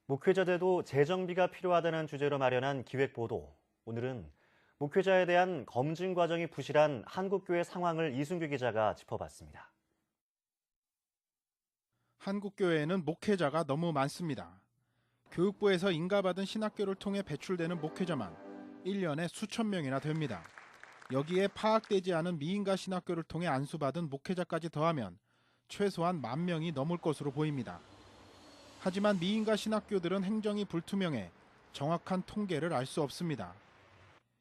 목회자들도 재정비가 필요하다는 주제로 마련한 기획보도. 오늘은 목회자에 대한 검증 과정이 부실한 한국교회 상황을 이순규 기자가 짚어봤습니다. 한국교회에는 목회자가 너무 많습니다. 교육부에서 인가받은 신학교를 통해 배출되는 목회자만 1년에 수천 명이나 됩니다. 여기에 파악되지 않은 미인가 신학교를 통해 안수받은 목회자까지 더하면 최소한 10,000명이 넘을 것으로 보입니다. 하지만 미인가 신학교들은 행정이 불투명해 정확한 통계를 알 수 없습니다.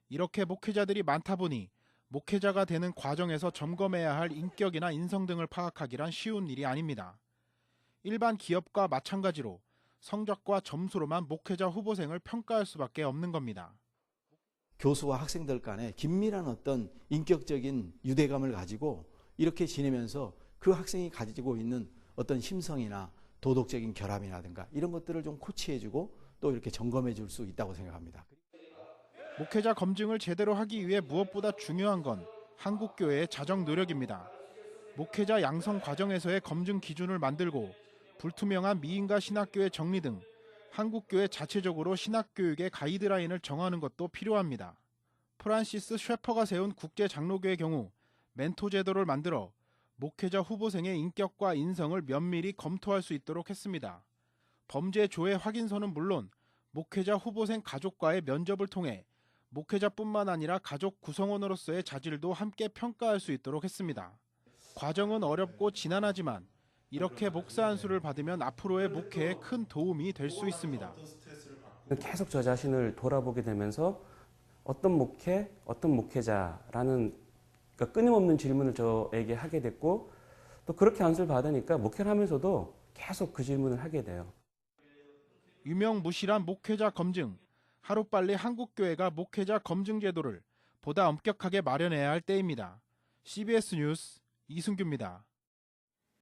이렇게 목회자들이 많다 보니 목회자가 되는 과정에서 점검해야 할 인격이나 인성 등을 파악하기란 쉬운 일이 아닙니다. 일반 기업과 마찬가지로 성적과 점수로만 목회자 후보생을 평가할 수밖에 없는 겁니다. 교수와 학생들 간에 긴밀한 어떤 인격적인 유대감을 가지고 이렇게 지내면서 그 학생이 가지고 있는 어떤 심성이나 도덕적인 결함이라든가 이런 것들을 좀 코치해주고 또 이렇게 점검해 줄 수 있다고 생각합니다. 목회자 검증을 제대로 하기 위해 무엇보다 중요한 건 한국교회의 자정 노력입니다. 목회자 양성 과정에서의 검증 기준을 만들고 불투명한 미인가 신학교의 정리 등 한국교회 자체적으로 신학교육의 가이드라인을 정하는 것도 필요합니다. 프란시스 셰퍼가 세운 국제장로교의 경우 멘토 제도를 만들어 목회자 후보생의 인격과 인성을 면밀히 검토할 수 있도록 했습니다. 범죄 조회 확인서는 물론 목회자 후보생 가족과의 면접을 통해 목회자뿐만 아니라 가족 구성원으로서의 자질도 함께 평가할 수 있도록 했습니다. 과정은 어렵고 지난하지만 이렇게 목사 안수를 받으면 앞으로의 목회에 큰 도움이 될 수 있습니다. 계속 저 자신을 돌아보게 되면서 어떤 목회, 어떤 목회자라는 그러니까 끊임없는 질문을 저에게 하게 됐고 또 그렇게 안수를 받으니까 목회를 하면서도 계속 그 질문을 하게 돼요. 유명무실한 목회자 검증, 하루빨리 한국교회가 목회자 검증 제도를 보다 엄격하게 마련해야 할 때입니다. CBS 뉴스 이순규입니다.